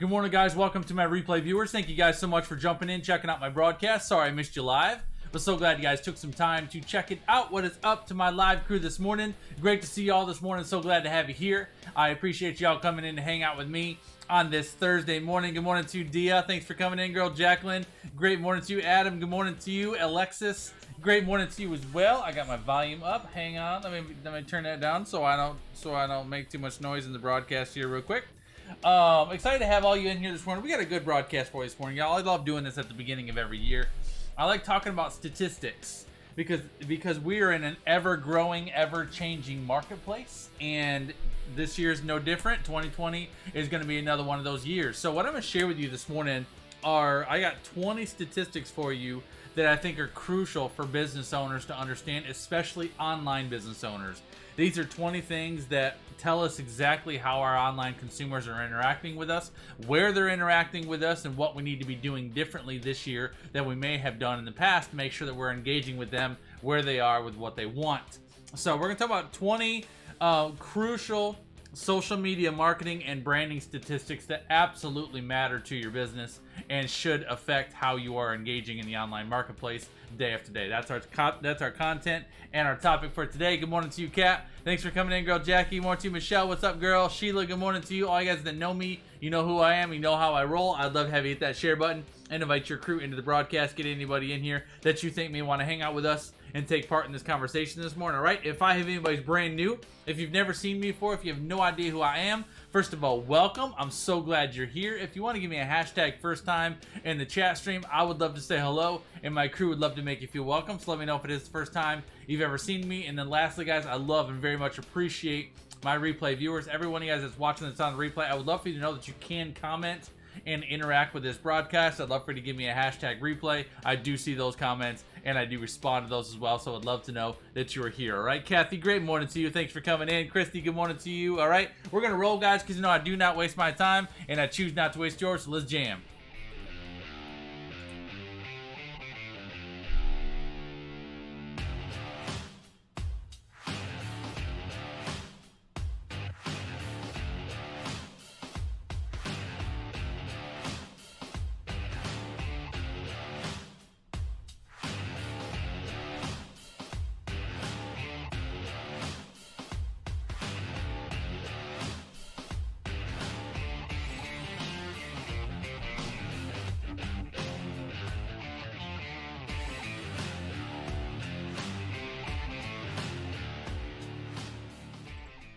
Good morning, guys. Welcome to my replay viewers. Thank you guys so much for jumping in, checking out my broadcast. Sorry I missed you live, but so glad you guys took some time to check it out. What is up to my live crew this morning? Great to see y'all this morning. So glad to have you here. I appreciate y'all coming in to hang out with me on this Thursday morning. Good morning to you, Dia. Thanks for coming in, girl. Jacqueline. Great morning to you, Adam. Good morning to you, Alexis. Great morning to you as well. I got my volume up. Hang on. Let me turn that down so I don't make too much noise in the broadcast here real quick. Excited to have all you in here this morning. We got a good broadcast for you this morning, y'all. I love doing this at the beginning of every year. I like talking about statistics because we are in an ever-growing, ever-changing marketplace, and this year is no different. 2020 is going to be another one of those years. So what I'm going to share with you this morning I got 20 statistics for you that I think are crucial for business owners to understand, especially online business owners. These are 20 things that tell us exactly how our online consumers are interacting with us, where they're interacting with us, and what we need to be doing differently this year than we may have done in the past to make sure that we're engaging with them where they are with what they want. So we're going to talk about 20 crucial social media marketing and branding statistics that absolutely matter to your business and should affect how you are engaging in the online marketplace day after day. That's our content and our topic for today. Good morning to you, Kat. Thanks for coming in, girl. Jackie. Good morning to you, Michelle. What's up, girl? Sheila, good morning to you. All you guys that know me, you know who I am, you know how I roll. I'd love to have you hit that share button and invite your crew into the broadcast. Get anybody in here that you think may want to hang out with us and take part in this conversation this morning. All right, if I have anybody's brand new, if you've never seen me before, if you have no idea who I am, first of all, welcome. I'm so glad you're here. If you want to give me a hashtag first time in the chat stream, I would love to say hello, and my crew would love to make you feel welcome. So let me know if it is the first time you've ever seen me. And then lastly, guys, I love and very much appreciate my replay viewers. Every one of you guys that's watching this on the replay, I would love for you to know that you can comment and interact with this broadcast. I'd love for you to give me a hashtag replay. I do see those comments and I do respond to those as well, so I'd love to know that you are here. All right, Kathy, great morning to you. Thanks for coming in. Christy, good morning to you. All right, we're gonna roll, guys, because you know I do not waste my time and I choose not to waste yours, so let's jam.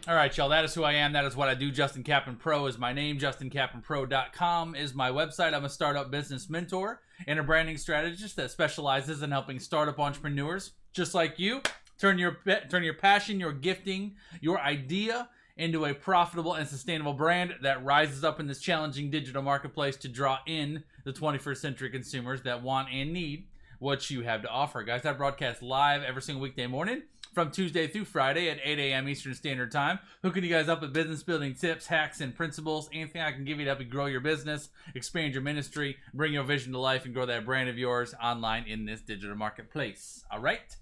All right, y'all, that is who I am. That is what I do. Justin Kaplan Pro is my name. JustinKaplanPro.com is my website. I'm a startup business mentor and a branding strategist that specializes in helping startup entrepreneurs just like you turn your passion, your gifting, your idea into a profitable and sustainable brand that rises up in this challenging digital marketplace to draw in the 21st century consumers that want and need what you have to offer. Guys, I broadcast live every single weekday morning from Tuesday through Friday at 8 a.m. Eastern Standard Time, hooking you guys up with business building tips, hacks, and principles, anything I can give you to help you grow your business, expand your ministry, bring your vision to life, and grow that brand of yours online in this digital marketplace. All right?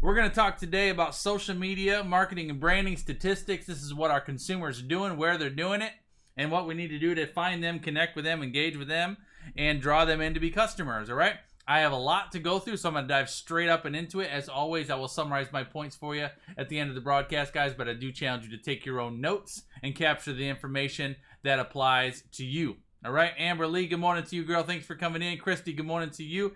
We're going to talk today about social media, marketing, and branding statistics. This is what our consumers are doing, where they're doing it, and what we need to do to find them, connect with them, engage with them, and draw them in to be customers. All right? I have a lot to go through, so I'm going to dive straight up and into it. As always, I will summarize my points for you at the end of the broadcast, guys, but I do challenge you to take your own notes and capture the information that applies to you. All right, Amber Lee, good morning to you, girl. Thanks for coming in. Christy, good morning to you.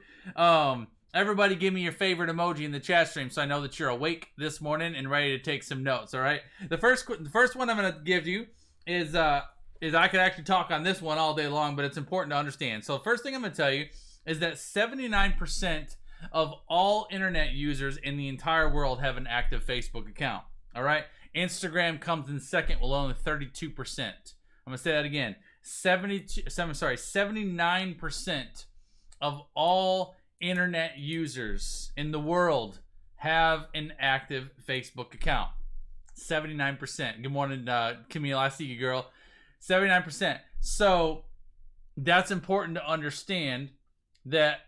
Everybody give me your favorite emoji in the chat stream so I know that you're awake this morning and ready to take some notes, all right? The first one I'm going to give you is I could actually talk on this one all day long, but it's important to understand. So the first thing I'm going to tell you is that 79% of all internet users in the entire world have an active Facebook account. All right? Instagram comes in second with only 32%. I'm going to say that again. 79% of all internet users in the world have an active Facebook account. 79%. Good morning, Camille. I see you, girl. 79%. So that's important to understand that,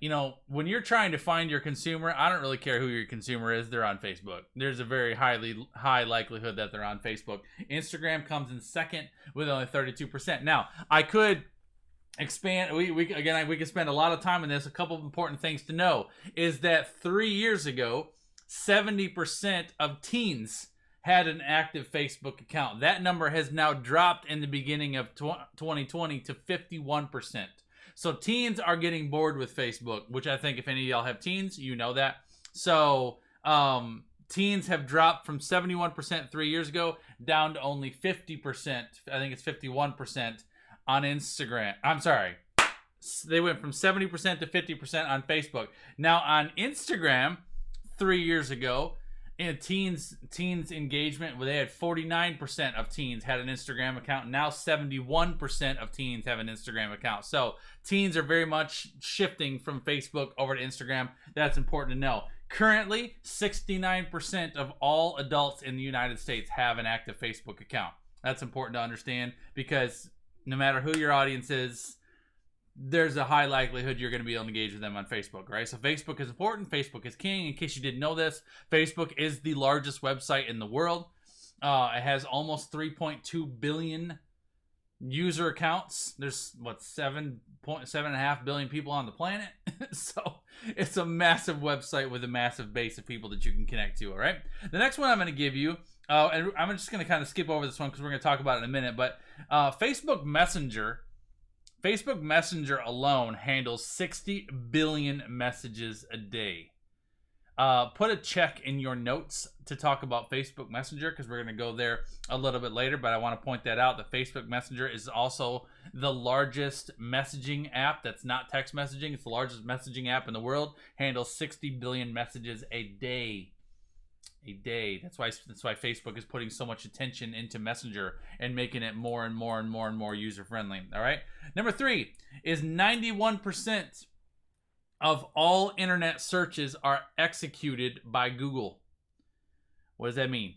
when you're trying to find your consumer, I don't really care who your consumer is, they're on Facebook. There's a very high likelihood that they're on Facebook. Instagram comes in second with only 32%. Now, I could expand. We could spend a lot of time on this. A couple of important things to know is that 3 years ago, 70% of teens had an active Facebook account. That number has now dropped in the beginning of 2020 to 51%. So teens are getting bored with Facebook, which I think if any of y'all have teens, you know that. So teens have dropped from 71% 3 years ago down to only 50%. I think it's 51% on Instagram. I'm sorry. They went from 70% to 50% on Facebook. Now on Instagram, 3 years ago, teens engagement, they had 49% of teens had an Instagram account. Now 71% of teens have an Instagram account. So teens are very much shifting from Facebook over to Instagram. That's important to know. Currently, 69% of all adults in the United States have an active Facebook account. That's important to understand because no matter who your audience is, there's a high likelihood you're going to be able to engage with them on Facebook, right? So Facebook is important. Facebook is king. In case you didn't know this, Facebook is the largest website in the world. It has almost 3.2 billion user accounts. There's, 7.5 billion people on the planet. So it's a massive website with a massive base of people that you can connect to, all right? The next one I'm going to give you, and I'm just going to kind of skip over this one because we're going to talk about it in a minute, but Facebook Messenger alone handles 60 billion messages a day. Put a check in your notes to talk about Facebook Messenger because we're going to go there a little bit later, but I want to point that out that Facebook Messenger is also the largest messaging app that's not text messaging. It's the largest messaging app in the world, handles 60 billion messages a day. That's why Facebook is putting so much attention into Messenger and making it more and more user friendly. All right. Number 3 is 91% of all internet searches are executed by Google. What does that mean?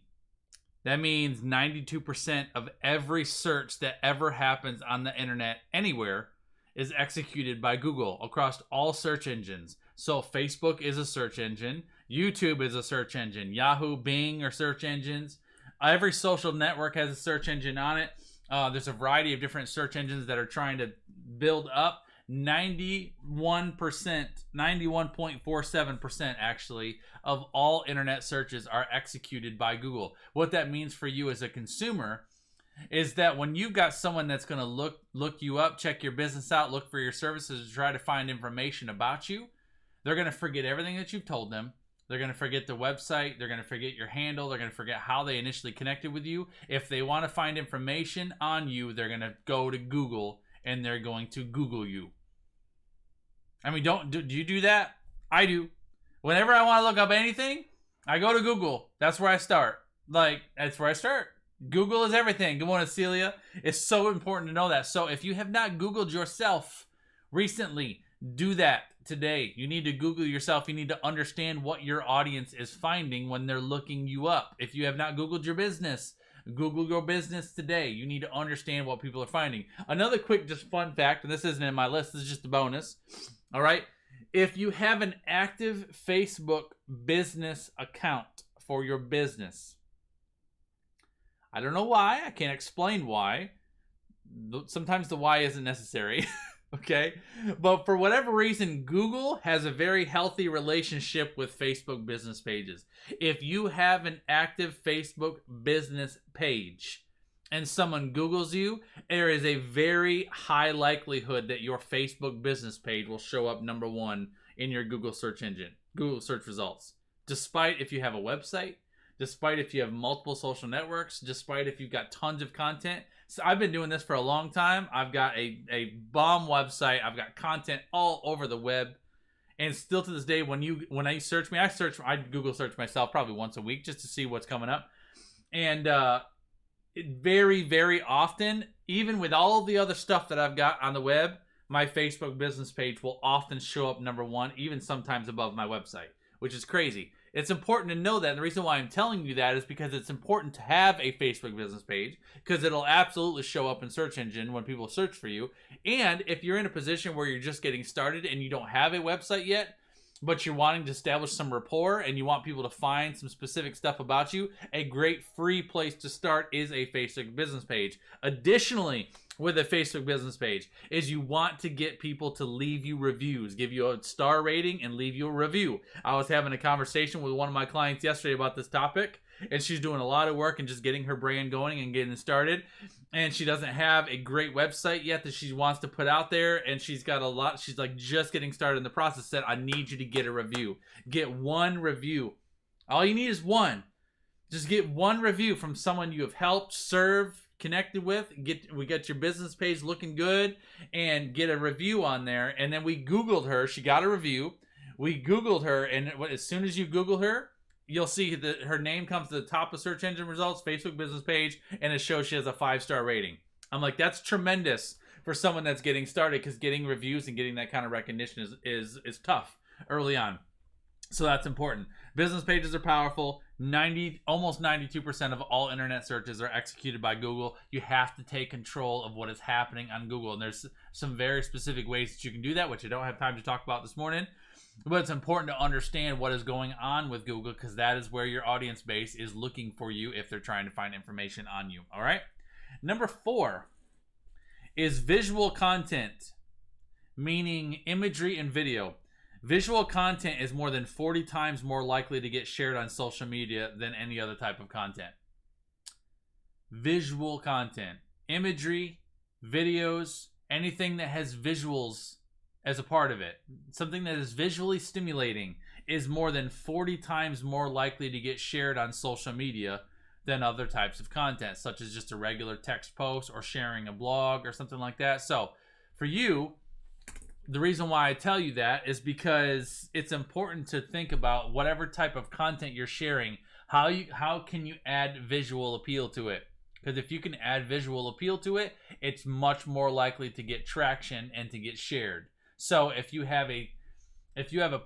That means 92% of every search that ever happens on the internet anywhere is executed by Google across all search engines. So Facebook is a search engine. YouTube is a search engine. Yahoo, Bing are search engines. Every social network has a search engine on it. There's a variety of different search engines that are trying to build up. 91.47% actually of all internet searches are executed by Google. What that means for you as a consumer is that when you've got someone that's going to look you up, check your business out, look for your services, try to find information about you, they're going to forget everything that you've told them. They're going to forget the website. They're going to forget your handle. They're going to forget how they initially connected with you. If they want to find information on you, they're going to go to Google and they're going to Google you. I mean, do you do that? I do. Whenever I want to look up anything, I go to Google. That's where I start. That's where I start. Google is everything. Good morning, Celia. It's so important to know that. So if you have not Googled yourself recently, do that today. You need to Google yourself. You need to understand what your audience is finding when they're looking you up. If you have not Googled your business, Google your business today. You need to understand what people are finding. Another quick just fun fact, and this isn't in my list, this is just a bonus. All right. If you have an active Facebook business account for your business, I don't know why. I can't explain why. Sometimes the why isn't necessary. Okay. But for whatever reason, Google has a very healthy relationship with Facebook business pages. If you have an active Facebook business page and someone Googles you, there is a very high likelihood that your Facebook business page will show up number 1 in your Google search engine, Google search results. Despite if you have a website, despite if you have multiple social networks, despite if you've got tons of content. So I've been doing this for a long time. I've got a bomb website. I've got content all over the web. And still to this day, when I search me, I Google search myself probably once a week just to see what's coming up. And very, very often, even with all of the other stuff that I've got on the web, my Facebook business page will often show up number 1, even sometimes above my website, which is crazy. It's important to know that. And the reason why I'm telling you that is because it's important to have a Facebook business page, because it'll absolutely show up in search engine when people search for you. And if you're in a position where you're just getting started and you don't have a website yet, but you're wanting to establish some rapport and you want people to find some specific stuff about you, a great free place to start is a Facebook business page. Additionally, with a Facebook business page is you want to get people to leave you reviews, give you a star rating and leave you a review. I was having a conversation with one of my clients yesterday about this topic, and she's doing a lot of work and just getting her brand going and getting started. And she doesn't have a great website yet that she wants to put out there. And she's got a lot. She's like just getting started in the process. Said, I need you to get a review. Get one review. All you need is one. Just get one review from someone you have helped, served, connected with. We got your business page looking good, and get a review on there. And then we Googled her. She got a review. We Googled her. And as soon as you Google her, you'll see that her name comes to the top of search engine results, Facebook business page, and it shows she has a 5-star rating. I'm like, that's tremendous for someone that's getting started, because getting reviews and getting that kind of recognition is tough early on. So that's important. Business pages are powerful. Almost 92% of all internet searches are executed by Google. You have to take control of what is happening on Google. And there's some very specific ways that you can do that, which I don't have time to talk about this morning. But it's important to understand what is going on with Google, because that is where your audience base is looking for you if they're trying to find information on you. All right. Number 4 is visual content, meaning imagery and video. Visual content is more than 40 times more likely to get shared on social media than any other type of content. Visual content, imagery, videos, anything that has visuals as a part of it, something that is visually stimulating, is more than 40 times more likely to get shared on social media than other types of content, such as just a regular text post or sharing a blog or something like that. So for you, the reason why I tell you that is because it's important to think about whatever type of content you're sharing, how can you add visual appeal to it? Because if you can add visual appeal to it, it's much more likely to get traction and to get shared. So if you have a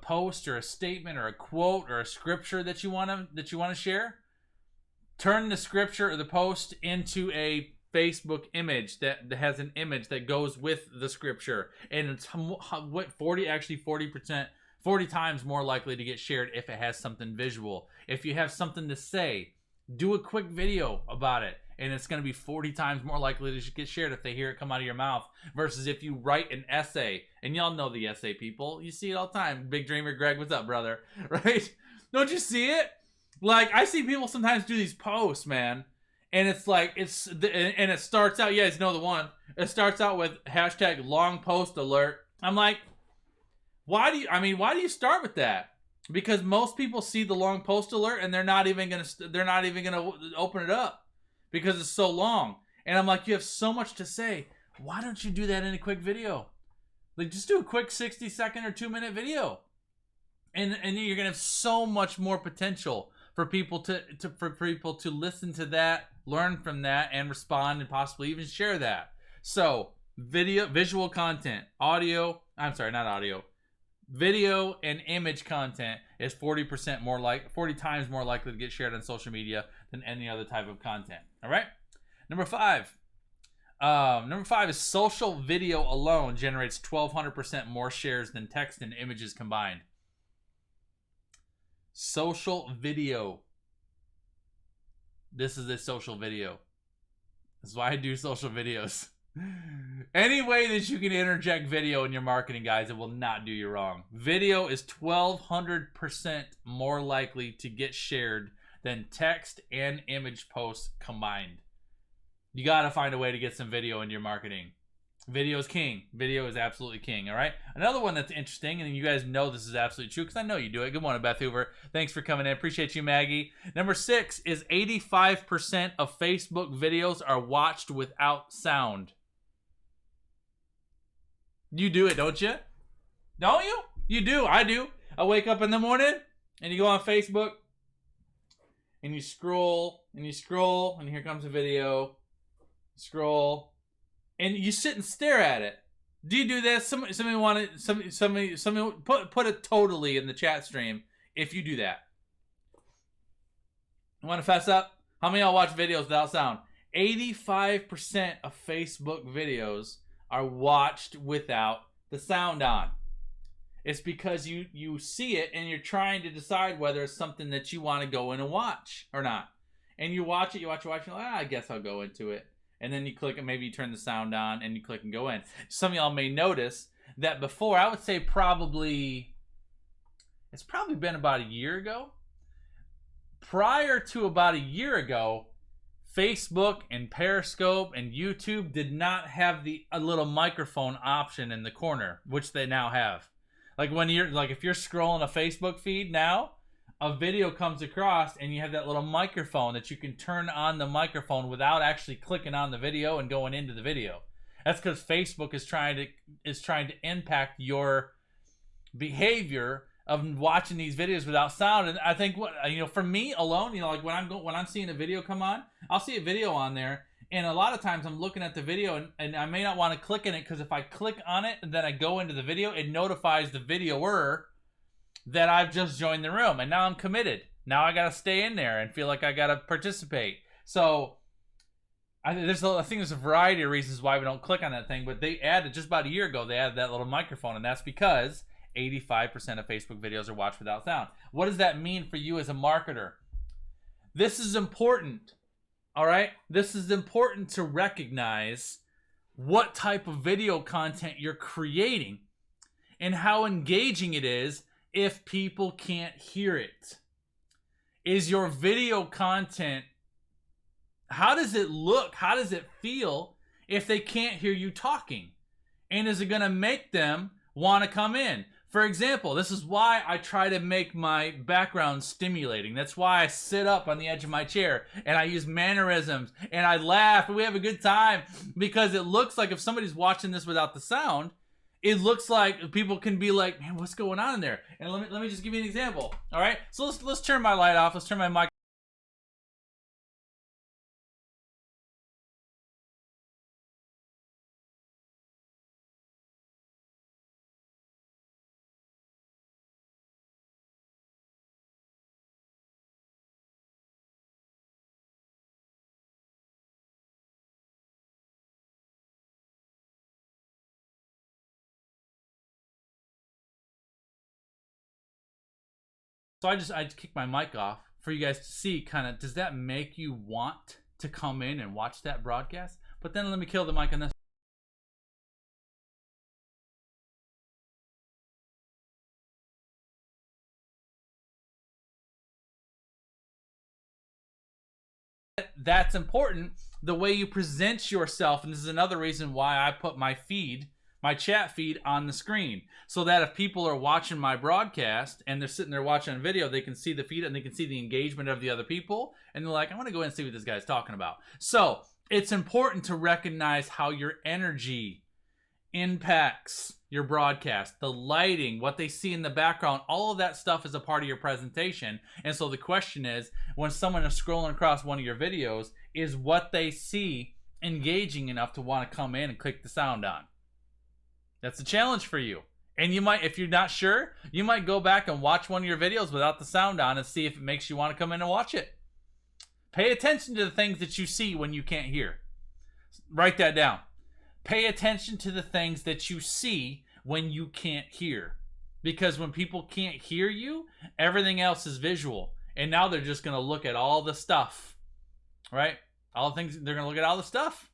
post or a statement or a quote or a scripture that you want to share, turn the scripture or the post into a Facebook image that has an image that goes with the scripture, and it's 40 times more likely to get shared if it has something visual. If you have something to say, do a quick video about it, and it's going to be 40 times more likely to get shared if they hear it come out of your mouth, versus if you write an essay. And y'all know the essay people, you see it all the time. Big Dreamer Greg, what's up, brother? Right? Don't you see it? Like, I see people sometimes do these posts, man, and it's like, and it starts out, you guys know the one, it starts out with hashtag long post alert. I'm like, why do you start with that? Because most people see the long post alert and they're not even gonna open it up because it's so long. And I'm like, you have so much to say. Why don't you do that in a quick video? Like, just do a quick 60-second or 2-minute video, and you're gonna have so much more potential for people to listen to that, learn from that, and respond, and possibly even share that. So visual content, video and image content is 40 times more likely to get shared on social media than any other type of content. All right. Number 5 is social video alone generates 1,200% more shares than text and images combined. Social video. This is a social video. That's why I do social videos. Any way that you can interject video in your marketing, guys, it will not do you wrong. Video is 1,200% more likely to get shared than text and image posts combined. You got to find a way to get some video in your marketing. Video is king. Video is absolutely king, all right? Another one that's interesting, and you guys know this is absolutely true because I know you do it. Good morning, Beth Hoover. Thanks for coming in. Appreciate you, Maggie. Number 6 is 85% of Facebook videos are watched without sound. You do it, don't you? Don't you? You do. I do. I wake up in the morning, and you go on Facebook, and you scroll, and here comes a video. Scroll. And you sit and stare at it. Do you do this? Somebody put it totally in the chat stream if you do that. I want to fess up. How many of y'all watch videos without sound? 85% of Facebook videos are watched without the sound on. It's because you see it and you're trying to decide whether it's something that you want to go in and watch or not. And you watch it, you're like, I guess I'll go into it. And then you click and maybe you turn the sound on and you click and go in. Some of y'all may notice that before, I would say it's probably been about a year ago. Prior to about a year ago, Facebook and Periscope and YouTube did not have a little microphone option in the corner, which they now have. Like if you're scrolling a Facebook feed now, a video comes across and you have that little microphone that you can turn on the microphone without actually clicking on the video and going into the video. That's because Facebook is trying to impact your behavior of watching these videos without sound. And I think for me alone, like when I'm seeing a video come on, I'll see a video on there, and a lot of times I'm looking at the video and I may not want to click in it, because if I click on it and then I go into the video, it notifies the videoer that I've just joined the room, and now I'm committed. Now I gotta stay in there and feel like I gotta participate. So I think there's a variety of reasons why we don't click on that thing, but they added, just about a year ago, they added that little microphone, and that's because 85% of Facebook videos are watched without sound. What does that mean for you as a marketer? This is important, all right? This is important to recognize what type of video content you're creating and how engaging it is if people can't hear it. Is your video content, how does it look? How does it feel if they can't hear you talking? And is it going to make them want to come in? For example, this is why I try to make my background stimulating. That's why I sit up on the edge of my chair and I use mannerisms and I laugh and we have a good time, because it looks like if somebody's watching this without the sound, it looks like people can be like, man, what's going on in there? And let me just give you an example. All right, so let's turn my light off. Let's turn my mic. So I just kick my mic off for you guys to see kind of, does that make you want to come in and watch that broadcast? But then let me kill the mic on this. That's important, the way you present yourself. And this is another reason why I put my chat feed on the screen, so that if people are watching my broadcast and they're sitting there watching a video, they can see the feed and they can see the engagement of the other people, and they're like, I want to go in and see what this guy's talking about. So it's important to recognize how your energy impacts your broadcast, the lighting, what they see in the background. All of that stuff is a part of your presentation. And so the question is, when someone is scrolling across one of your videos, is what they see engaging enough to want to come in and click the sound on? That's a challenge for you. And you might, if you're not sure, you might go back and watch one of your videos without the sound on and see if it makes you want to come in and watch it. Pay attention to the things that you see when you can't hear. Write that down. Pay attention to the things that you see when you can't hear. Because when people can't hear you, everything else is visual. And now they're just going to look at all the stuff. Right? All the things, they're going to look at all the stuff.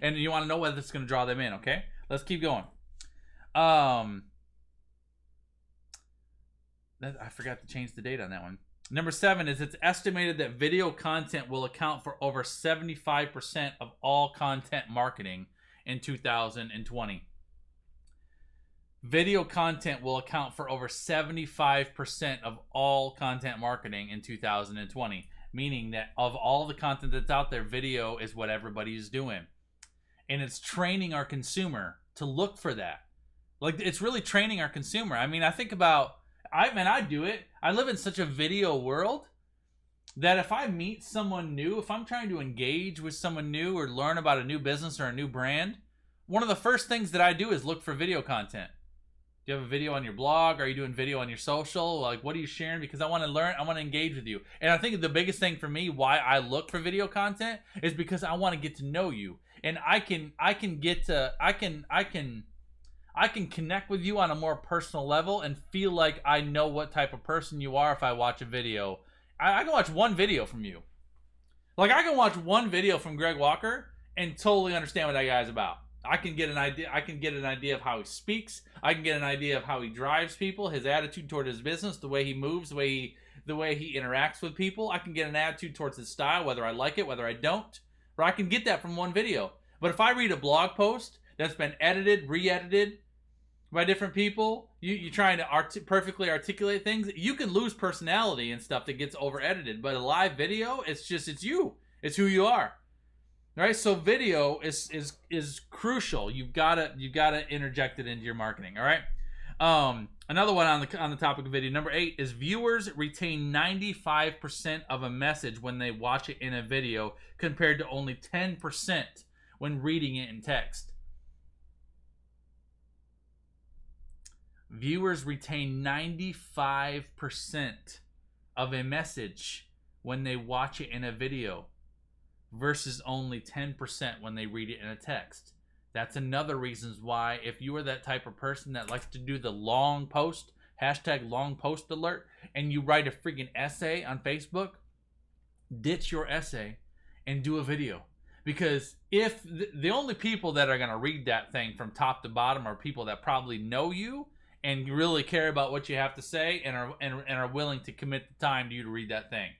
And you want to know whether it's going to draw them in, okay? Let's keep going. I forgot to change the date on that one. Number 7 is, it's estimated that video content will account for over 75% of all content marketing in 2020. Video content will account for over 75% of all content marketing in 2020, meaning that of all the content that's out there, video is what everybody's doing. And it's training our consumer to look for that. Like, it's really training our consumer. I mean, I think about, I do it. I live in such a video world that if I meet someone new, if I'm trying to engage with someone new or learn about a new business or a new brand, one of the first things that I do is look for video content. Do you have a video on your blog? Are you doing video on your social? Like, what are you sharing? Because I want to learn, I want to engage with you. And I think the biggest thing for me, why I look for video content, is because I want to get to know you. And I can connect with you on a more personal level and feel like I know what type of person you are if I watch a video. I can watch one video from you. Like, I can watch one video from Greg Walker and totally understand what that guy's about. I can get an idea of how he speaks. I can get an idea of how he drives people, his attitude toward his business, the way he moves, the way he interacts with people. I can get an attitude towards his style, whether I like it, whether I don't. Or I can get that from one video. But if I read a blog post that's been edited, re-edited by different people, you're trying to perfectly articulate things, you can lose personality and stuff that gets over-edited. But a live video, it's you. It's who you are. All right, so video is crucial. You've gotta interject it into your marketing. All right. Another one on the topic of video, number 8 is viewers retain 95% of a message when they watch it in a video, compared to only 10% when reading it in text. Viewers retain 95% of a message when they watch it in a video, versus only 10% when they read it in a text. That's another reason why, if you are that type of person that likes to do the long post, #long post alert, and you write a freaking essay on Facebook, ditch your essay and do a video. Because if the only people that are going to read that thing from top to bottom are people that probably know you and really care about what you have to say and are willing to commit the time to you to read that thing.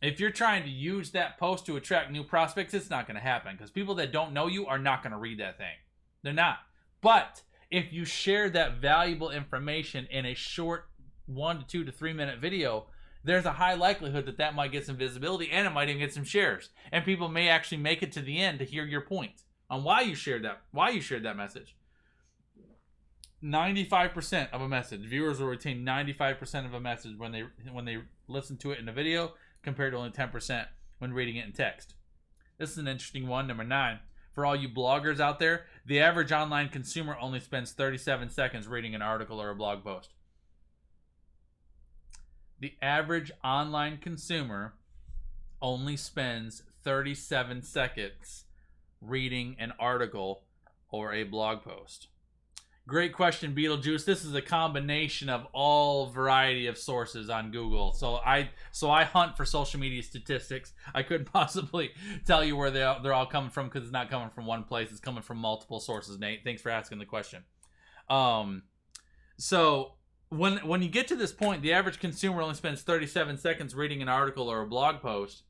If you're trying to use that post to attract new prospects, it's not going to happen, because people that don't know you are not going to read that thing. They're not. But if you share that valuable information in a short 1 to 2 to 3 minute video, there's a high likelihood that might get some visibility, and it might even get some shares. And people may actually make it to the end to hear your point on why you shared that message. 95% of a message. Viewers will retain 95% of a message when they listen to it in a video, compared to only 10% when reading it in text. This is an interesting one, number 9. For all you bloggers out there, the average online consumer only spends 37 seconds reading an article or a blog post. The average online consumer only spends 37 seconds reading an article or a blog post. Great question, Beetlejuice. This is a combination of all variety of sources on Google. So I hunt for social media statistics. I couldn't possibly tell you where they're all coming from, because it's not coming from one place. It's coming from multiple sources, Nate. Thanks for asking the question. So when you get to this point, the average consumer only spends 37 seconds reading an article or a blog post.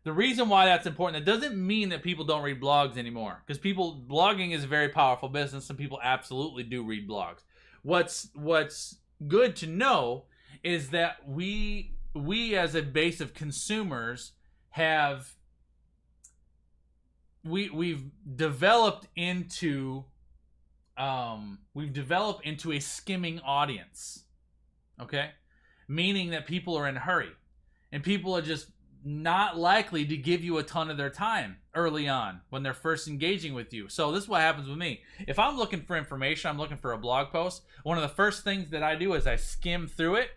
The reason why that's important, it doesn't mean that people don't read blogs anymore, because blogging is a very powerful business, and people absolutely do read blogs. What's good to know is that we as a base of consumers we've developed into a skimming audience. Okay, meaning that people are in a hurry, and people are just not likely to give you a ton of their time early on when they're first engaging with you. So this is what happens with me. If I'm looking for information, I'm looking for a blog post, one of the first things that I do is I skim through it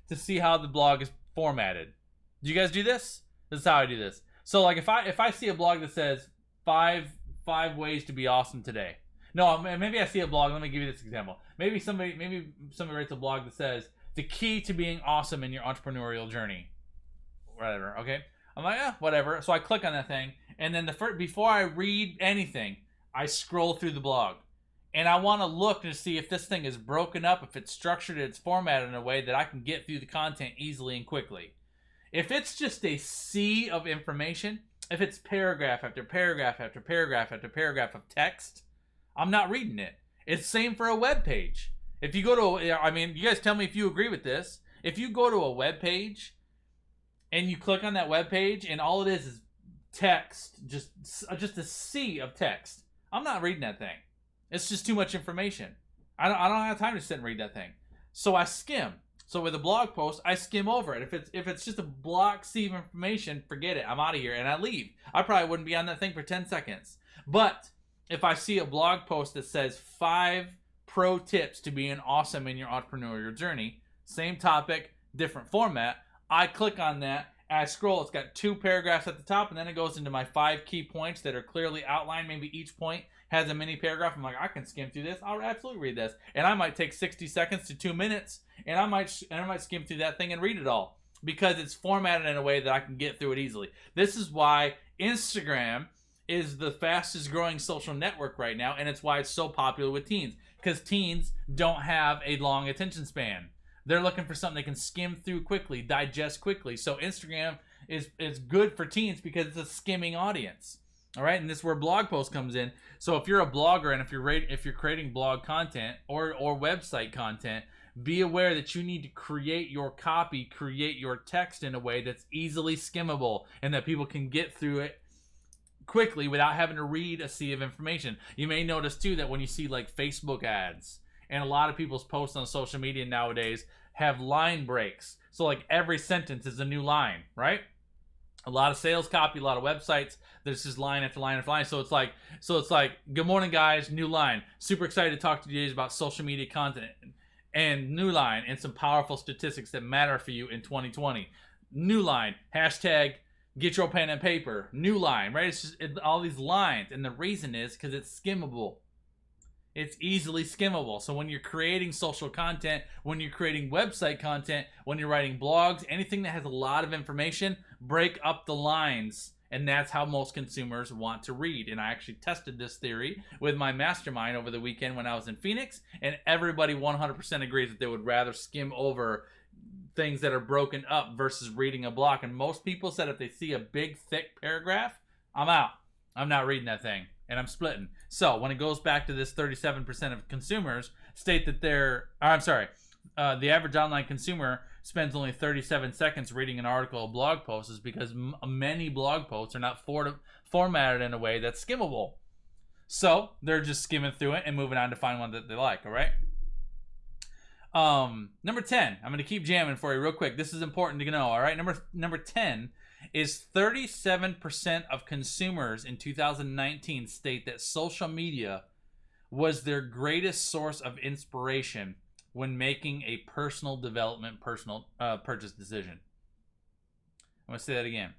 to see how the blog is formatted. Do you guys do this? This is how I do this. So like if I see a blog that says five ways to be awesome today. No, maybe I see a blog. Let me give you this example. Maybe somebody writes a blog that says the key to being awesome in your entrepreneurial journey. Whatever, okay? I'm like, whatever. So I click on that thing, and then before I read anything, I scroll through the blog. And I want to look to see if this thing is broken up, if it's structured, it's formatted in a way that I can get through the content easily and quickly. If it's just a sea of information, if it's paragraph after paragraph after paragraph after paragraph of text, I'm not reading it. It's the same for a web page. If you go to, you guys tell me if you agree with this. If you go to a web page and you click on that web page and all it is text, just a sea of text, I'm not reading that thing. It's just too much information. I don't have time to sit and read that thing. So I skim. So with a blog post, I skim over it. If it's just a block sea of information, forget it. I'm out of here and I leave. I probably wouldn't be on that thing for 10 seconds. But if I see a blog post that says 5 pro tips to being awesome in your entrepreneurial journey. Same topic, different format. I click on that, and I scroll. It's got 2 paragraphs at the top, and then it goes into my 5 key points that are clearly outlined. Maybe each point has a mini paragraph. I'm like, I can skim through this. I'll absolutely read this. And I might take 60 seconds to 2 minutes, and I might skim through that thing and read it all, because it's formatted in a way that I can get through it easily. This is why Instagram is the fastest growing social network right now, and it's why it's so popular with teens, because teens don't have a long attention span. They're looking for something they can skim through quickly, digest quickly. So Instagram is good for teens because it's a skimming audience. All right, and this is where blog post comes in. So if you're a blogger and if you're creating blog content or website content, be aware that you need to create your copy, create your text in a way that's easily skimmable and that people can get through it quickly without having to read a sea of information. You may notice too that when you see like Facebook ads, and a lot of people's posts on social media nowadays have line breaks. So like every sentence is a new line, right? A lot of sales copy, a lot of websites, there's just line after line after line. So it's like, good morning guys, new line. Super excited to talk to you today about social media content and new line and some powerful statistics that matter for you in 2020. New line, hashtag get your pen and paper, new line, right? It's just all these lines. And the reason is because it's skimmable. It's easily skimmable. So when you're creating social content, when you're creating website content, when you're writing blogs, anything that has a lot of information, break up the lines. And that's how most consumers want to read. And I actually tested this theory with my mastermind over the weekend when I was in Phoenix. And everybody 100% agrees that they would rather skim over things that are broken up versus reading a block. And most people said if they see a big, thick paragraph, I'm out. I'm not reading that thing. And I'm splitting. So when it goes back to this 37% of consumers state that the average online consumer spends only 37 seconds reading an article or blog post is because many blog posts are not formatted in a way that's skimmable. So they're just skimming through it and moving on to find one that they like, all right? Number 10, I'm going to keep jamming for you real quick. This is important to know, all right? Number 10 is 37% of consumers in 2019 state that social media was their greatest source of inspiration when making a personal development, purchase decision. I'm going to say that again.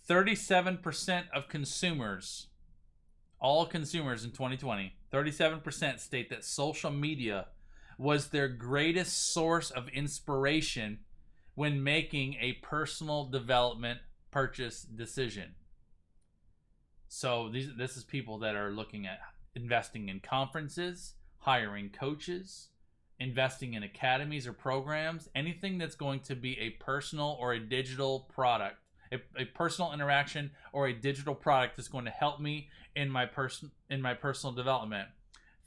37% of consumers, all consumers in 2020, 37% state that social media was their greatest source of inspiration when making a personal development purchase decision. So this is people that are looking at investing in conferences, hiring coaches, investing in academies or programs, anything that's going to be a personal or a digital product, a personal interaction or a digital product that's going to help me in my personal development.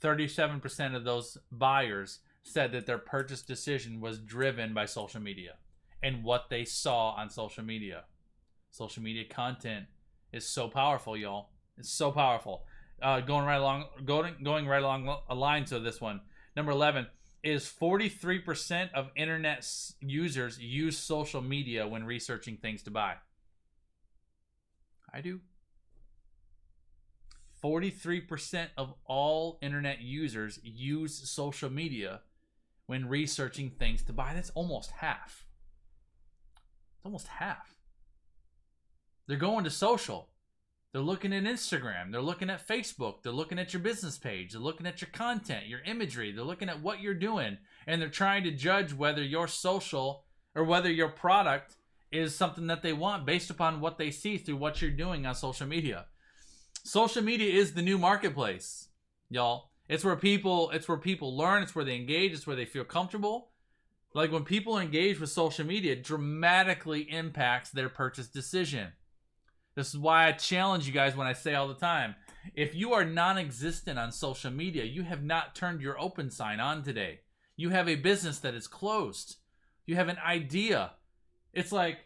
37% of those buyers said that their purchase decision was driven by social media and what they saw on social media. Social media content is so powerful, y'all. It's so powerful. Going right along a line to this one. Number 11 is 43% of internet users use social media when researching things to buy. I do. 43% of all internet users use social media when researching things to buy. That's almost half. It's almost half. They're going to social. They're looking at Instagram. They're looking at Facebook. They're looking at your business page. They're looking at your content, your imagery. They're looking at what you're doing. And they're trying to judge whether your social or whether your product is something that they want based upon what they see through what you're doing on social media. Social media is the new marketplace, y'all. It's where people learn. It's where they engage. It's where they feel comfortable. Like when people engage with social media, it dramatically impacts their purchase decision. This is why I challenge you guys when I say all the time, if you are non-existent on social media, you have not turned your open sign on today. You have a business that is closed. You have an idea. It's like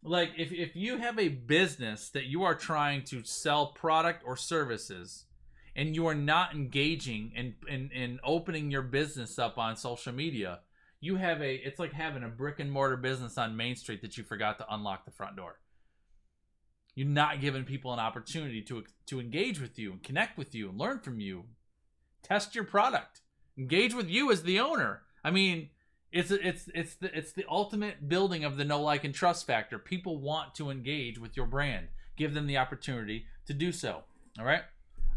if you have a business that you are trying to sell product or services and you are not engaging in opening your business up on social media, it's like having a brick and mortar business on Main Street that you forgot to unlock the front door. You're not giving people an opportunity to engage with you and connect with you and learn from you. Test your product. Engage with you as the owner. I mean, it's the ultimate building of the know, like, and trust factor. People want to engage with your brand. Give them the opportunity to do so. All right.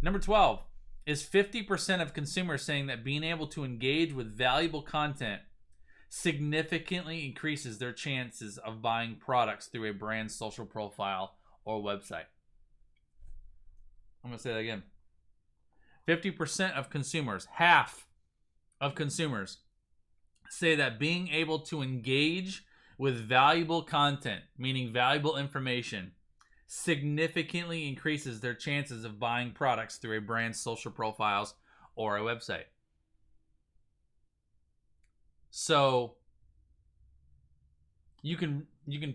Number 12 is 50% of consumers saying that being able to engage with valuable content significantly increases their chances of buying products through a brand's social profile or website. I'm going to say that again. 50% of consumers, half of consumers, say that being able to engage with valuable content, meaning valuable information, significantly increases their chances of buying products through a brand's social profiles or a website. So you can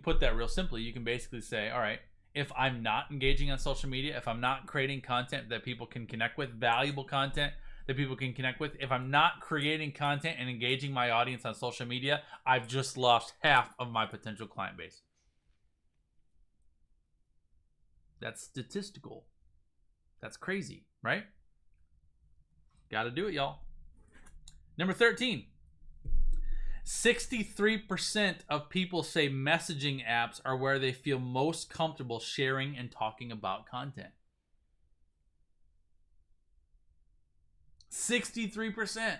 put that real simply. You can basically say, all right, if I'm not engaging on social media, if I'm not creating content that people can connect with, valuable content that people can connect with, if I'm not creating content and engaging my audience on social media, I've just lost half of my potential client base. That's statistical. That's crazy, right? Got to do it, y'all. Number 13. 63% of people say messaging apps are where they feel most comfortable sharing and talking about content. 63%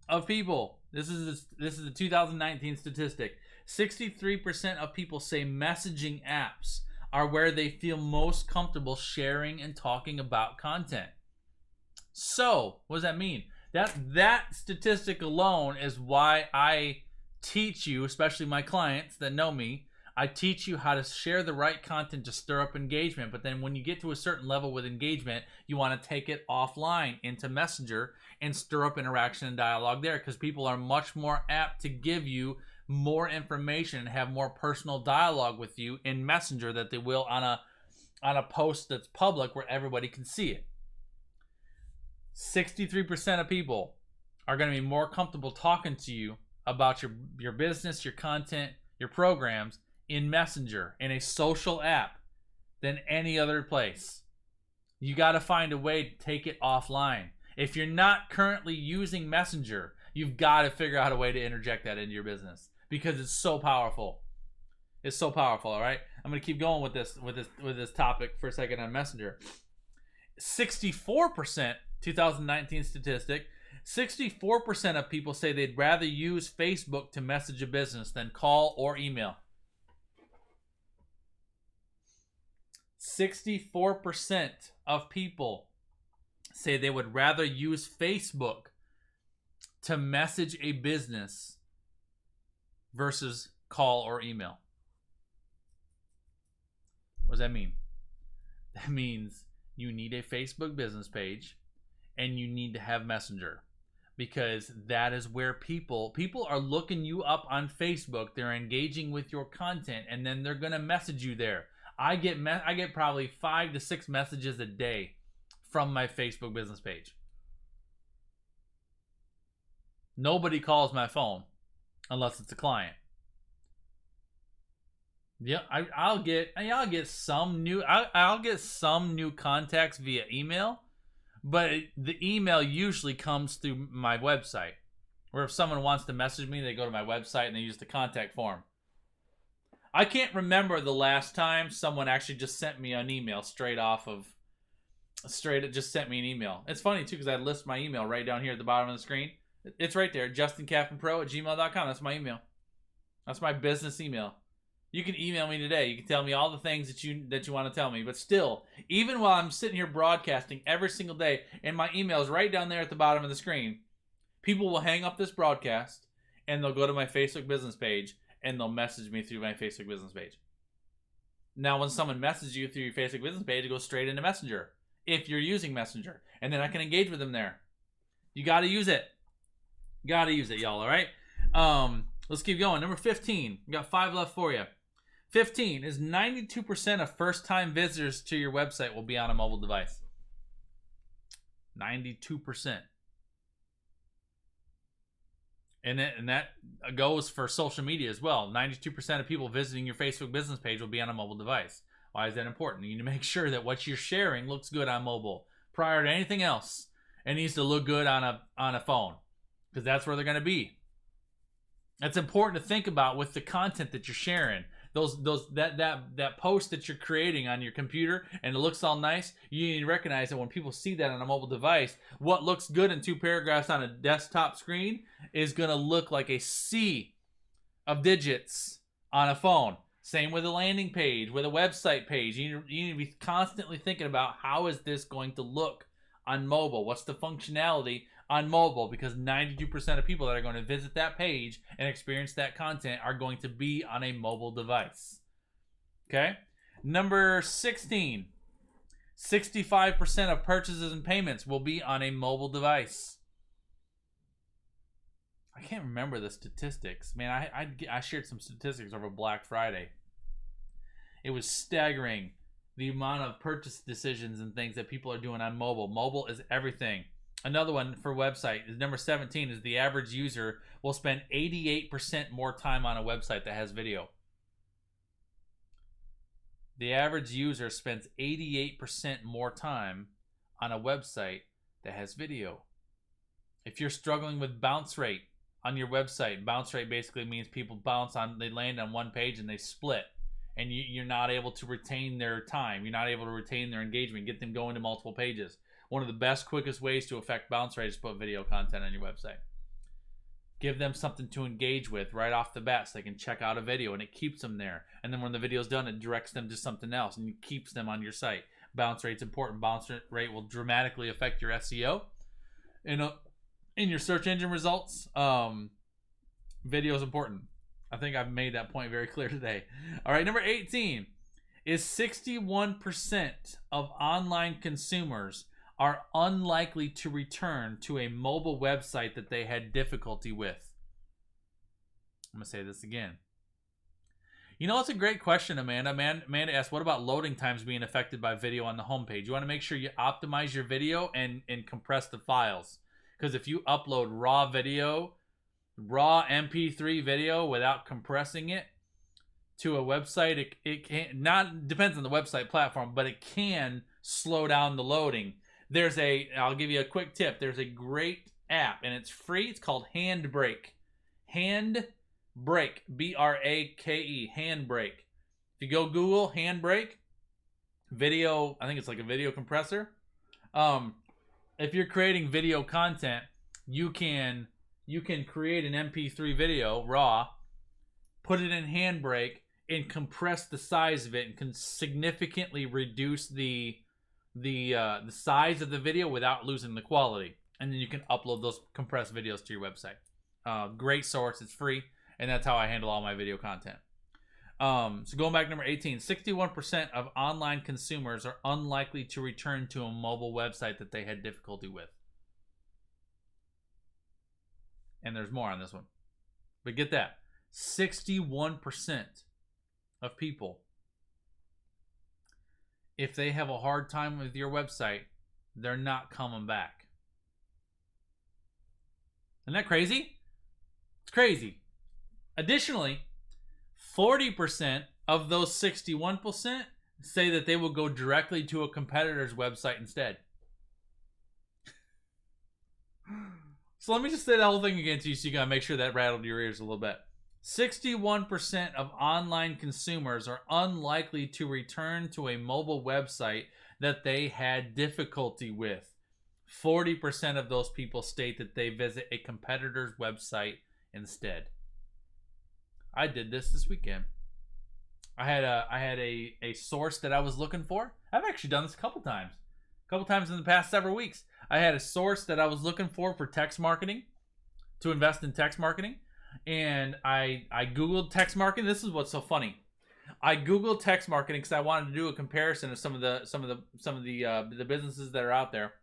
of people. This is the 2019 statistic. 63% of people say messaging apps are where they feel most comfortable sharing and talking about content. So, what does that mean? That statistic alone is why I teach you, especially my clients that know me, I teach you how to share the right content to stir up engagement. But then when you get to a certain level with engagement, you want to take it offline into Messenger and stir up interaction and dialogue there, because people are much more apt to give you more information and have more personal dialogue with you in Messenger that they will on a post that's public where everybody can see it. 63% of people are going to be more comfortable talking to you about your business, your content, your programs in Messenger, in a social app, than any other place. You got to find a way to take it offline. If you're not currently using Messenger, you've got to figure out a way to interject that into your business, because it's so powerful. It's so powerful, all right? I'm going to keep going with this topic for a second on Messenger. 64%, 2019 statistic, 64% of people say they'd rather use Facebook to message a business than call or email. 64% of people say they would rather use Facebook to message a business versus call or email. What does that mean? That means you need a Facebook business page and you need to have Messenger, because that is where people are looking you up on Facebook. They're engaging with your content, and then they're going to message you there. I get probably 5 to 6 messages a day from my Facebook business page. Nobody calls my phone unless it's a client. Yeah, I'll get some new contacts via email, but the email usually comes through my website. Or if someone wants to message me, they go to my website and they use the contact form. I can't remember the last time someone actually just sent me an email it just sent me an email. It's funny too, because I list my email right down here at the bottom of the screen. It's right there, justincaptainpro@gmail.com. That's my email. That's my business email. You can email me today. You can tell me all the things that you want to tell me. But still, even while I'm sitting here broadcasting every single day, and my email is right down there at the bottom of the screen, people will hang up this broadcast and they'll go to my Facebook business page and they'll message me through my Facebook business page. Now, when someone messages you through your Facebook business page, it goes straight into Messenger, if you're using Messenger. And then I can engage with them there. You got to use it. You got to use it, y'all, all right? Let's keep going. Number 15. We got 5 left for you. 15 is 92% of first-time visitors to your website will be on a mobile device. 92%. And that goes for social media as well. 92% of people visiting your Facebook business page will be on a mobile device. Why is that important? You need to make sure that what you're sharing looks good on mobile prior to anything else. It needs to look good on a phone. because that's where they're going to be. That's important to think about with the content that you're sharing. That post that you're creating on your computer and it looks all nice, you need to recognize that when people see that on a mobile device, what looks good in 2 paragraphs on a desktop screen is going to look like a sea of digits on a phone. Same with a landing page, with a website page. You need to be constantly thinking about, how is this going to look on mobile? What's the functionality on mobile? Because 92% of people that are going to visit that page and experience that content are going to be on a mobile device. Okay? Number 16. 65% of purchases and payments will be on a mobile device. I can't remember the statistics. Man, I shared some statistics over Black Friday. It was staggering, the amount of purchase decisions and things that people are doing on mobile. Mobile is everything. Another one for website is number 17, is the average user will spend 88% more time on a website that has video. The average user spends 88% more time on a website that has video. If you're struggling with bounce rate on your website, bounce rate basically means people they land on one page and they split. And you're not able to retain their time. You're not able to retain their engagement, get them going to multiple pages. One of the best, quickest ways to affect bounce rate is put video content on your website. Give them something to engage with right off the bat so they can check out a video, and it keeps them there. And then when the video's done, it directs them to something else and it keeps them on your site. Bounce rate's important. Bounce rate will dramatically affect your SEO. In your search engine results, video is important. I think I've made that point very clear today. All right, number 18 is 61% of online consumers are unlikely to return to a mobile website that they had difficulty with. I'm going to say this again. You know, it's a great question, Amanda. Amanda asked, what about loading times being affected by video on the homepage? You want to make sure you optimize your video and compress the files. Because if you upload raw MP3 video without compressing it to a website, it can not, depends on the website platform, but it can slow down the loading. I'll give you a quick tip. There's a great app and it's free. It's called Handbrake. Handbrake, B-R-A-K-E, Handbrake. If you go Google Handbrake video, I think it's like a video compressor. If you're creating video content, you can create an MP3 video raw, put it in Handbrake, and compress the size of it, and can significantly reduce the size of the video without losing the quality. And then you can upload those compressed videos to your website. Great source, it's free, and that's how I handle all my video content. So going back to number 18, 61% of online consumers are unlikely to return to a mobile website that they had difficulty with. And there's more on this one. But get that. 61% of people, if they have a hard time with your website, they're not coming back. Isn't that crazy? It's crazy. Additionally, 40% of those 61% say that they will go directly to a competitor's website instead. So let me just say the whole thing again to you so you gotta make sure that rattled your ears a little bit. 61% of online consumers are unlikely to return to a mobile website that they had difficulty with. 40% of those people state that they visit a competitor's website instead. I did this weekend. I had a source that I was looking for. I've actually done this a couple times in the past several weeks. I had a source that I was looking for text marketing, to invest in text marketing, and I Googled text marketing. This is what's so funny. I Googled text marketing because I wanted to do a comparison of some of the businesses that are out there,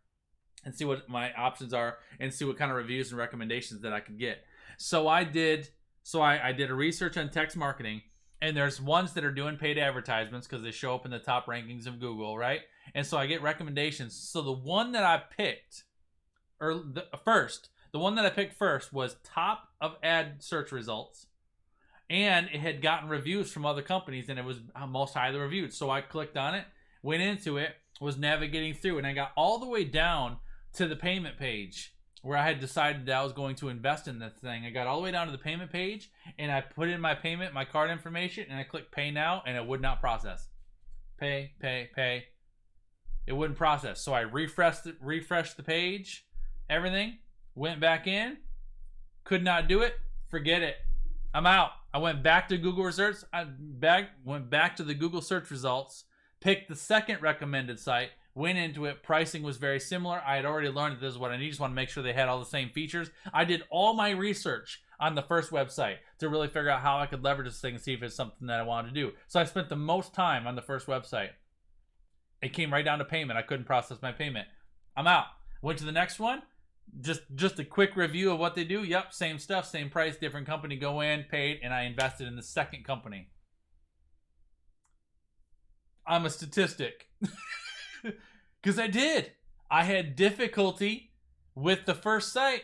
and see what my options are, and see what kind of reviews and recommendations that I could get. So I did a research on text marketing, and there's ones that are doing paid advertisements because they show up in the top rankings of Google, right? And so I get recommendations. So the one that I picked, the one that I picked first was top of ad search results, and it had gotten reviews from other companies, and it was most highly reviewed. So I clicked on it, went into it, was navigating through, and I got all the way down to the payment page where I had decided that I was going to invest in this thing. I got all the way down to the payment page, and I put in my payment, my card information, and I clicked pay now, and it would not process. Pay. It wouldn't process. So I refreshed the page, everything, went back in, could not do it. Forget it. I'm out. I went back to Google search. Went back to the Google search results, picked the second recommended site, went into it. Pricing was very similar. I had already learned that this is what I need. Just want to make sure they had all the same features. I did all my research on the first website to really figure out how I could leverage this thing and see if it's something that I wanted to do. So I spent the most time on the first website. It came right down to payment. I couldn't process my payment. I'm out. Went to the next one. Just a quick review of what they do. Yep, same stuff, same price, different company. Go in, paid, and I invested in the second company. I'm a statistic. Because I did. I had difficulty with the first site,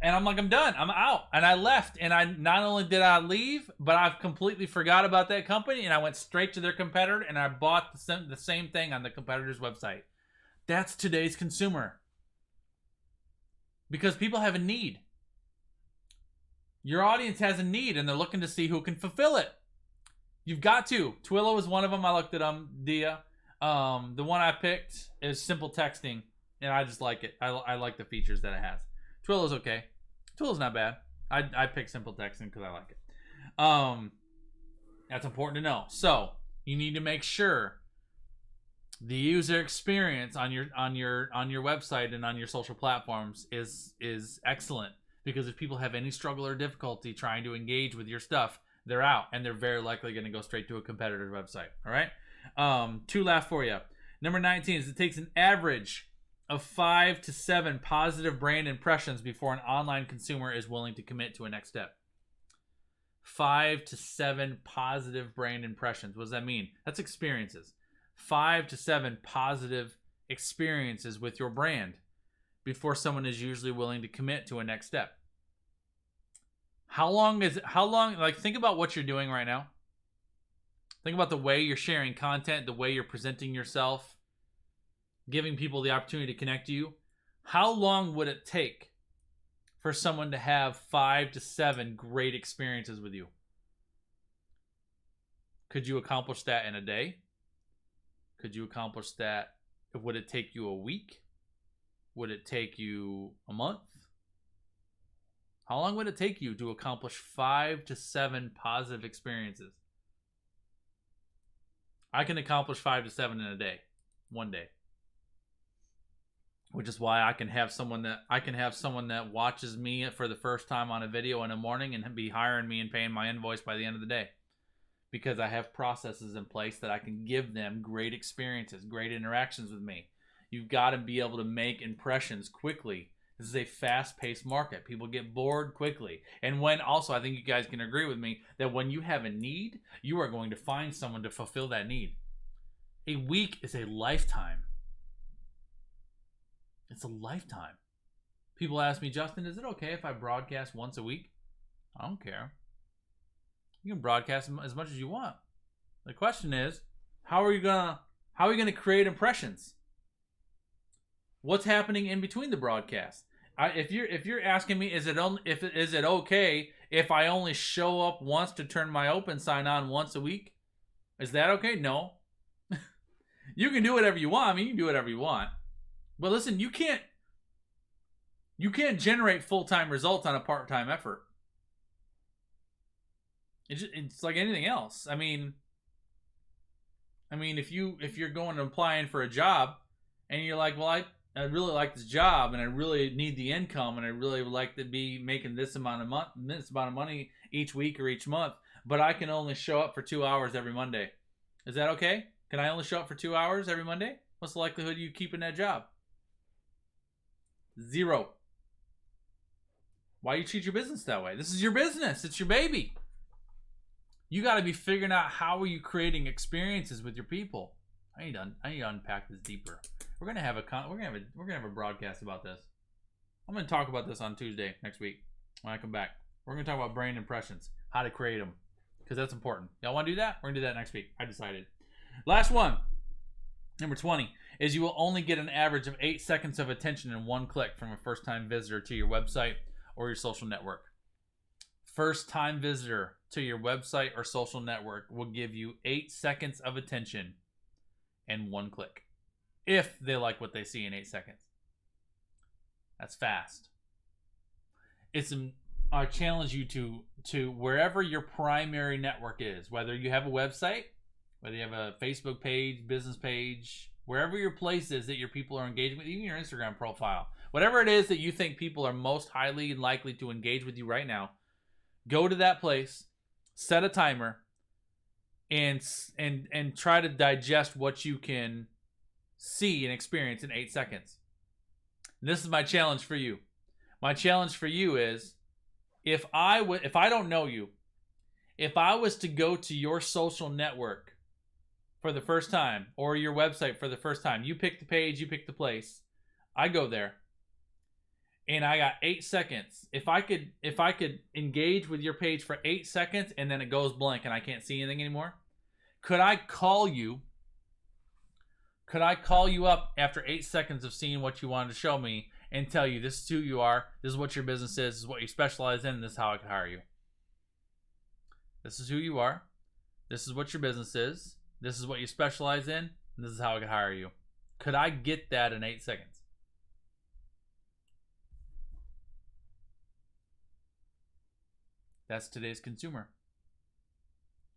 and I'm like, I'm done. I'm out. And I left, and I not only did I leave, but I've completely forgot about that company, and I went straight to their competitor, and I bought the same thing on the competitor's website. That's today's consumer. Because people have a need. Your audience has a need, and they're looking to see who can fulfill it. You've got to. Twilio is one of them. I looked at them. The one I picked is simple texting, and I just like it. I like the features that it has. Twilio's okay. Twilio's not bad. I picked simple texting because I like it. That's important to know. So you need to make sure the user experience on your website and on your social platforms is excellent, because if people have any struggle or difficulty trying to engage with your stuff, they're out, and they're very likely going to go straight to a competitor's website. All right. 2 left for you. Number 19 is it takes an average of 5 to 7 positive brand impressions before an online consumer is willing to commit to a next step. 5 to 7 positive brand impressions. What does that mean? That's experiences. 5 to 7 positive experiences with your brand before someone is usually willing to commit to a next step. How long, like, think about what you're doing right now. Think about the way you're sharing content, the way you're presenting yourself, giving people the opportunity to connect to you. How long would it take for someone to have 5 to 7 great experiences with you? Could you accomplish that in a day? Could you accomplish that? Would it take you a week? Would it take you a month? How long would it take you to accomplish 5 to 7 positive experiences? I can accomplish 5 to 7 in a day, one day. Which is why I can have someone that watches me for the first time on a video in the morning and be hiring me and paying my invoice by the end of the day. Because I have processes in place that I can give them great experiences, great interactions with me. You've got to be able to make impressions quickly. This is a fast-paced market. People get bored quickly. And also, I think you guys can agree with me that when you have a need, you are going to find someone to fulfill that need. A week is a lifetime. It's a lifetime. People ask me, Justin, is it okay if I broadcast once a week? I don't care. You can broadcast as much as you want. The question is, how are you gonna create impressions? What's happening in between the broadcasts? If you're asking me, is it okay if I only show up once to turn my open sign on once a week? Is that okay? No. You can do whatever you want. I mean, you can do whatever you want. But listen, you can't generate full-time results on a part-time effort. It's like anything else. I mean, if you're going to applying for a job, and you're like, well, I really like this job, and I really need the income, and I really would like to be making this amount of money each week or each month, but I can only show up for 2 hours every Monday. Is that okay? Can I only show up for 2 hours every Monday? What's the likelihood of you keeping that job? 0. Why you treat your business that way? This is your business. It's your baby. You got to be figuring out how are you creating experiences with your people. I need to unpack this deeper. We're gonna have a broadcast about this. I'm gonna talk about this on Tuesday next week when I come back. We're gonna talk about brand impressions, how to create them, because that's important. Y'all want to do that? We're gonna do that next week. I decided. Last one. Number 20 is you will only get an average of 8 seconds of attention in one click from a first-time visitor to your website or your social network. First-time visitor to your website or social network will give you 8 seconds of attention in one click, if they like what they see in 8 seconds. That's fast. I challenge you to wherever your primary network is, whether you have a website, whether you have a Facebook page, business page, wherever your place is that your people are engaging with, even your Instagram profile, whatever it is that you think people are most highly likely to engage with you right now, go to that place, set a timer, and try to digest what you can see and experience in 8 seconds. And this is my challenge for you. My challenge for you is, if I don't know you, if I was to go to your social network for the first time, or your website for the first time, you pick the page, you pick the place, I go there, and I got 8 seconds. If I could engage with your page for 8 seconds and then it goes blank and I can't see anything anymore, could I call you? Could I call you up after 8 seconds of seeing what you wanted to show me and tell you, this is who you are, this is what your business is, this is what you specialize in, and this is how I could hire you? This is who you are, this is what your business is, this is what you specialize in, and this is how I could hire you. Could I get that in 8 seconds? That's today's consumer.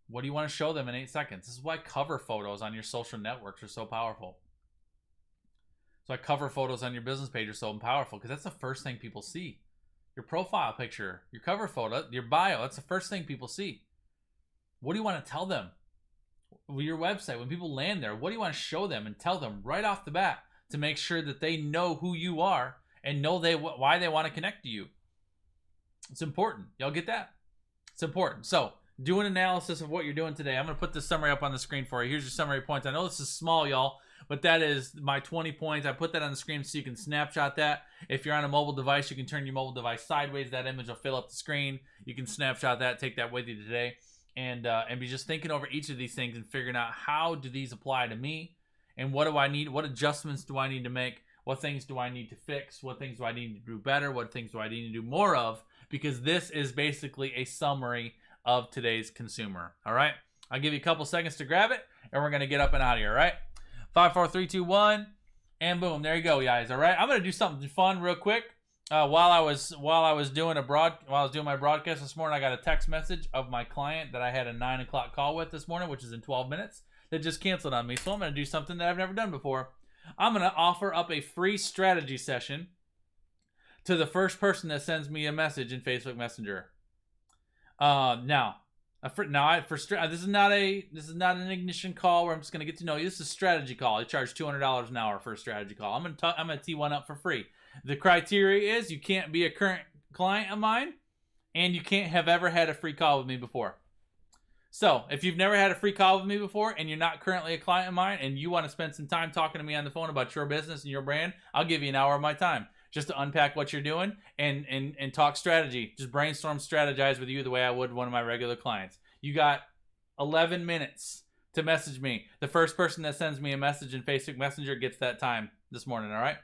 What do you want to show them in 8 seconds? This is why cover photos on your social networks are so powerful. So cover photos on your business page are so powerful, because that's the first thing people see. Your profile picture, your cover photo, your bio, that's the first thing people see. What do you want to tell them? Your website, when people land there, what do you want to show them and tell them right off the bat to make sure that they know who you are and know why they want to connect to you? It's important. Y'all get that? It's important. So do an analysis of what you're doing today. I'm going to put this summary up on the screen for you. Here's your summary points. I know this is small, y'all, but that is my 20 points. I put that on the screen so you can snapshot that. If you're on a mobile device, you can turn your mobile device sideways. That image will fill up the screen. You can snapshot that, take that with you today, and be just thinking over each of these things and figuring out, how do these apply to me, and what do I need? What adjustments do I need to make? What things do I need to fix? What things do I need to do better? What things do I need to do more of? Because this is basically a summary of today's consumer. All right, I'll give you a couple seconds to grab it, and we're gonna get up and out of here. All right, 5, 4, 3, 2, 1, and boom, there you go, guys. All right, I'm gonna do something fun real quick. While I was doing my broadcast this morning, I got a text message of my client that I had a 9 o'clock call with this morning, which is in 12 minutes, that just canceled on me. So I'm gonna do something that I've never done before. I'm gonna offer up a free strategy session to the first person that sends me a message in Facebook Messenger. This is not an ignition call where I'm just gonna get to know you. This is a strategy call. I charge $200 an hour for a strategy call. I'm gonna tee one up for free. The criteria is you can't be a current client of mine, and you can't have ever had a free call with me before. So if you've never had a free call with me before, and you're not currently a client of mine, and you want to spend some time talking to me on the phone about your business and your brand, I'll give you an hour of my time just to unpack what you're doing and talk strategy. Just brainstorm, strategize with you the way I would one of my regular clients. You got 11 minutes to message me. The first person that sends me a message in Facebook Messenger gets that time this morning, all right?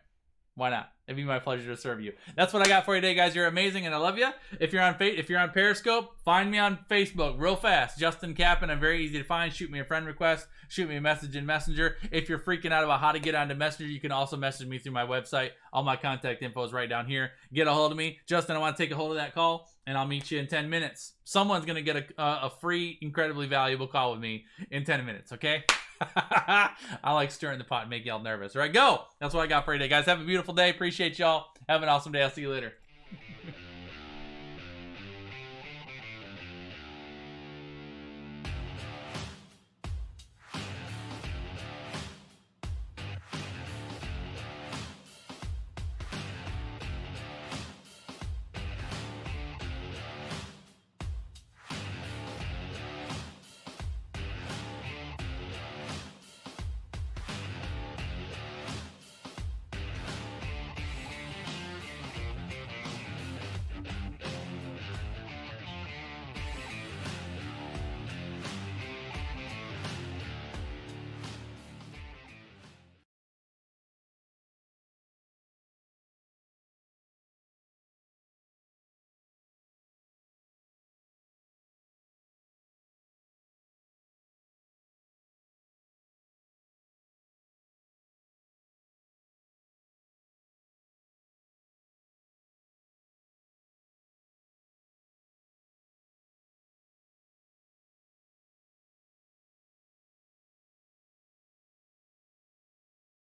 Why not? It'd be my pleasure to serve you. That's what I got for you today, guys. You're amazing, and I love you. If you're on Periscope, find me on Facebook real fast. Justin Kappen. I'm very easy to find. Shoot me a friend request. Shoot me a message in Messenger. If you're freaking out about how to get onto Messenger, you can also message me through my website. All my contact info is right down here. Get a hold of me. Justin, I want to take a hold of that call, and I'll meet you in 10 minutes. Someone's going to get a free, incredibly valuable call with me in 10 minutes, okay? I like stirring the pot and make y'all nervous. All right, go. That's what I got for you today, guys. Have a beautiful day. Appreciate y'all. Have an awesome day. I'll see you later.